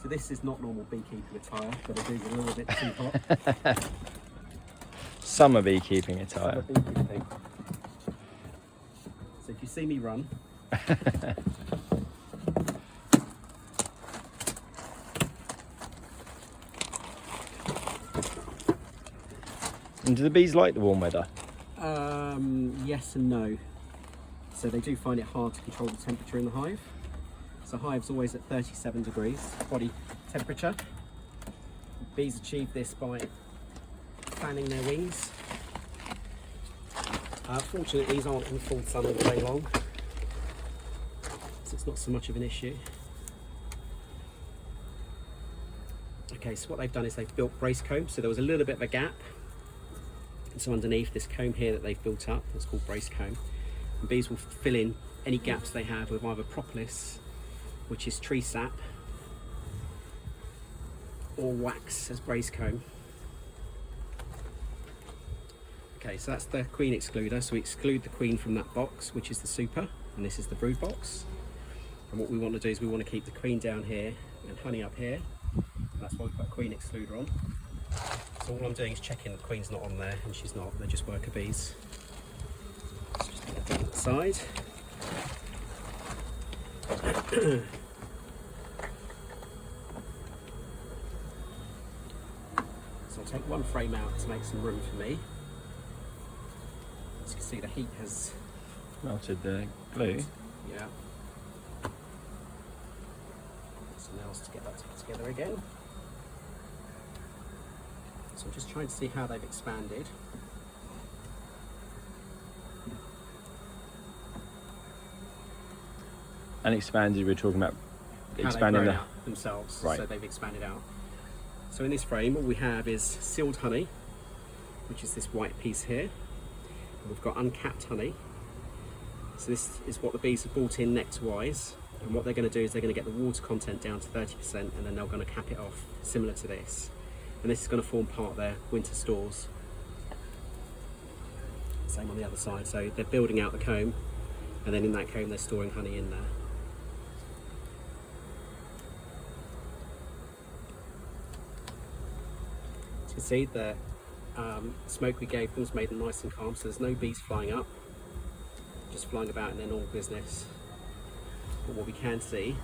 So this is not normal beekeeping attire, but it is a little bit too hot. Summer beekeeping attire. Summer beekeeping. So if you see me run, And do the bees like the warm weather? yes and no. So they do find it hard to control the temperature in the hive. So hive's always at 37 degrees body temperature. Bees achieve this by fanning their wings. Fortunately, these aren't in full sun all day long, so it's not so much of an issue. Okay, so what they've done is they've built brace combs, so there was a little bit of a gap. And so underneath this comb here that they've built up, it's called brace comb. And bees will fill in any gaps they have with either propolis, which is tree sap, or wax as brace comb. Okay, so that's the queen excluder. So we exclude the queen from that box, which is the super, and this is the brood box. And what we want to do is we want to keep the queen down here and honey up here. And that's why we put a queen excluder on. So all I'm doing is checking the queen's not on there, and she's not. They're just worker bees. Let's just put that on the side. So I'll take one frame out to make some room for me. As you can see, the heat has Melted the glue. Yeah. Something else to get that together again. So I'm just trying to see how they've expanded. And expanded, we're talking about How expanding they've the... grown out themselves. Right. So they've expanded out. So in this frame, all we have is sealed honey, which is this white piece here. And we've got uncapped honey. So this is what the bees have brought in nectar-wise. And what they're going to do is they're going to get the water content down to 30%, and then they're going to cap it off, similar to this. And this is going to form part of their winter stores. Same on the other side. So they're building out the comb, and then in that comb they're storing honey in there. As you can see, the smoke we gave them has made them nice and calm, so there's no bees flying up, just flying about in their normal business. But what we can see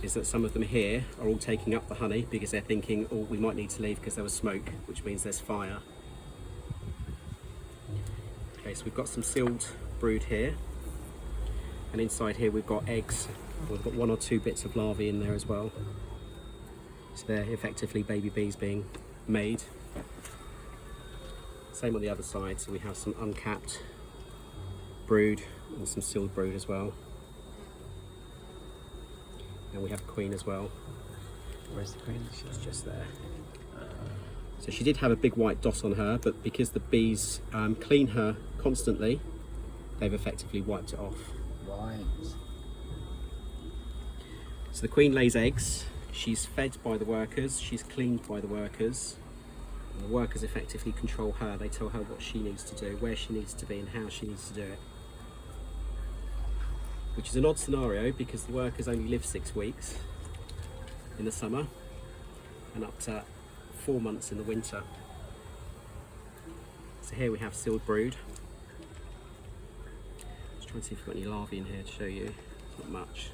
is that some of them here are all taking up the honey because they're thinking, oh, we might need to leave because there was smoke, which means there's fire. Okay, so we've got some sealed brood here, and inside here we've got eggs. We've got 1 or 2 bits of larvae in there as well. So they're effectively baby bees being made. Same on the other side, so we have some uncapped brood and some sealed brood as well. And we have a queen as well. Where's the queen? She's just there. So she did have a big white dot on her, but because the bees clean her constantly, they've effectively wiped it off. Right. So the queen lays eggs, she's fed by the workers, she's cleaned by the workers, and the workers effectively control her. They tell her what she needs to do, where she needs to be, and how she needs to do it. Which is an odd scenario because the workers only live 6 weeks in the summer and up to 4 months in the winter. So here we have sealed brood. Just trying to see if we've got any larvae in here to show you. Not much.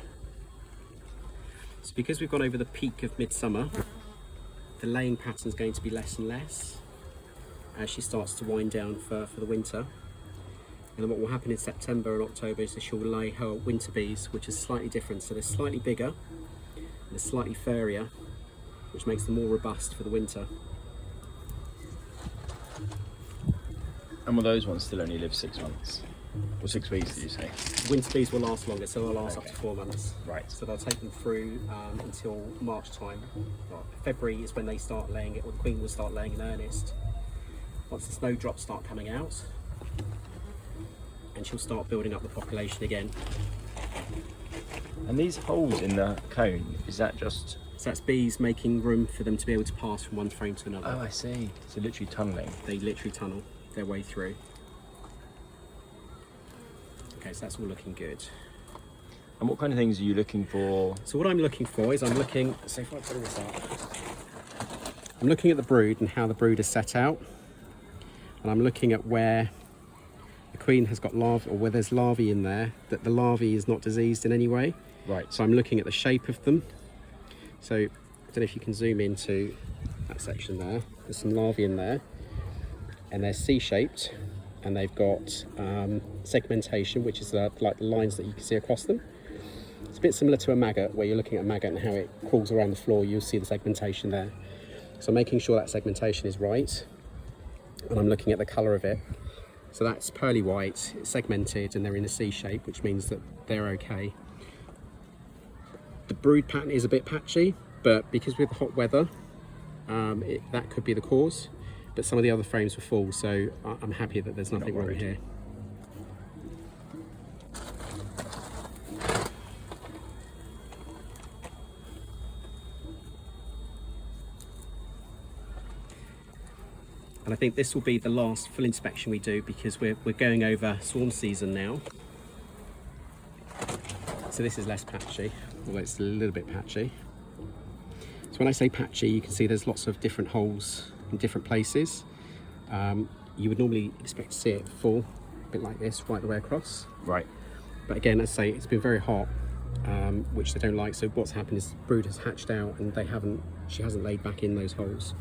So because we've gone over the peak of midsummer, the laying pattern is going to be less and less as she starts to wind down for the winter. And then what will happen in September and October is that she'll lay her winter bees, which is slightly different. So they're slightly bigger and they're slightly furrier, which makes them more robust for the winter. And will those ones still only live 6 months? Or 6 weeks, did you say? Winter bees will last longer, so they'll last up to 4 months. Right. So they'll take them through until March time. Well, February is when they start laying it, or the queen will start laying in earnest. Once the snowdrops start coming out, and she'll start building up the population again. And these holes in the cone, is that just... So that's bees making room for them to be able to pass from one frame to another. Oh, I see. So literally tunnelling. They literally tunnel their way through. Okay, so that's all looking good. And what kind of things are you looking for? So what I'm looking for is so if I put this up, I'm looking at the brood and how the brood is set out, and I'm looking at where the queen has got larvae, or where there's larvae in there, that the larvae is not diseased in any way. Right. So I'm looking at the shape of them. So I don't know if you can zoom into that section there. There's some larvae in there, and they're C-shaped, and they've got segmentation, which is like the lines that you can see across them. It's a bit similar to a maggot, where you're looking at a maggot and how it crawls around the floor. You'll see the segmentation there. So I'm making sure that segmentation is right, and I'm looking at the colour of it. So that's pearly white, it's segmented, and they're in a C shape, which means that they're okay. The brood pattern is a bit patchy, but because with the hot weather, that could be the cause. But some of the other frames were full, so I'm happy that there's nothing wrong here. And I think this will be the last full inspection we do, because we're going over swarm season now. So this is less patchy, although it's a little bit patchy. So when I say patchy, you can see there's lots of different holes in different places. You would normally expect to see it full, a bit like this, right the way across. Right. But again, as I say, it's been very hot, which they don't like. So what's happened is the brood has hatched out, and she hasn't laid back in those holes.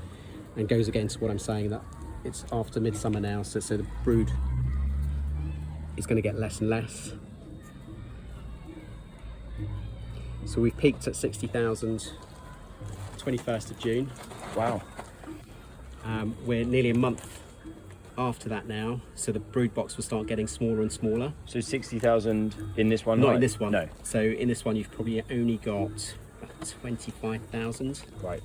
And goes against what I'm saying, that it's after midsummer now, so the brood is going to get less and less. So we've peaked at 60,000, 21st of June. Wow. We're nearly a month after that now, so the brood box will start getting smaller and smaller. So 60,000 in this one? Not in this one. No. So in this one, you've probably only got 25,000. Right.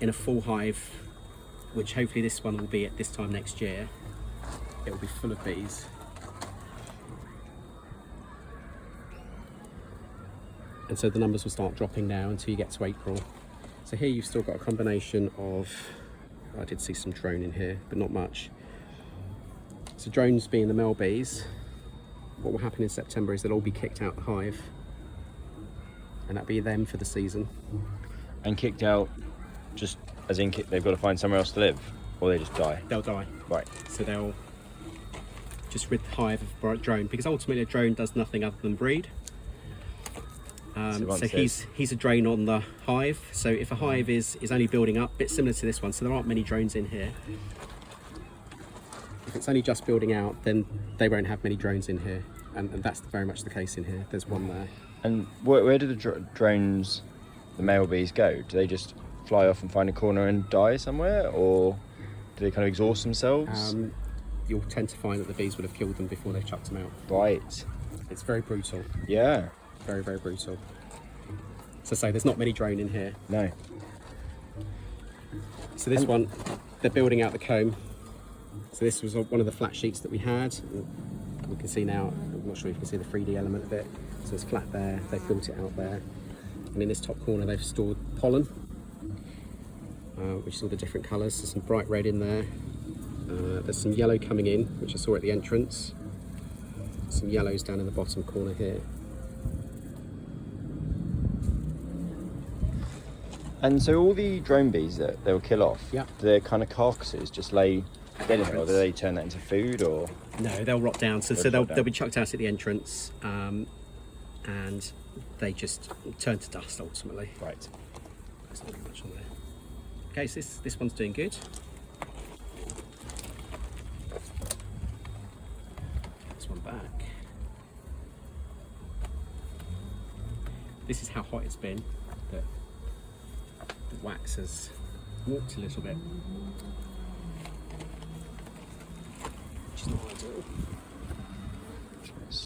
In a full hive, which hopefully this one will be at this time next year, it will be full of bees. And so the numbers will start dropping now until you get to April. So here you've still got a combination of, I did see some drone in here, but not much. So drones being the male bees, what will happen in September is they'll all be kicked out the hive, and that'll be them for the season. And kicked out, just as in they've got to find somewhere else to live, or they just die? They'll die. Right. So they'll just rid the hive of drone, because ultimately a drone does nothing other than breed. So he's a drain on the hive. So if a hive is only building up, a bit similar to this one, so there aren't many drones in here. If it's only just building out, then they won't have many drones in here, and that's very much the case in here. There's one there. And where do the drones, the male bees, go? Do they just fly off and find a corner and die somewhere, or do they kind of exhaust themselves? You'll tend to find that the bees would have killed them before they've chucked them out. Right. It's very brutal. Yeah. Very, very brutal. So say there's not many drone in here. No. So this one, they're building out the comb. So this was one of the flat sheets that we had. We can see now, I'm not sure if you can see the 3D element of it. So it's flat there, they've built it out there. And in this top corner, they've stored pollen, which is all the different colours. There's some bright red in there. There's some yellow coming in, which I saw at the entrance. Some yellows down in the bottom corner here. And so all the drone bees that they'll kill off, yeah, their kind of carcasses just lay dead in there, or do they turn that into food, or? No, they'll rot down. So they'll be chucked out at the entrance, and they just turn to dust ultimately. Right. There's not much on there. Okay, so this one's doing good. This one back. This is how hot it's been. That the wax has walked a little bit, which is not ideal.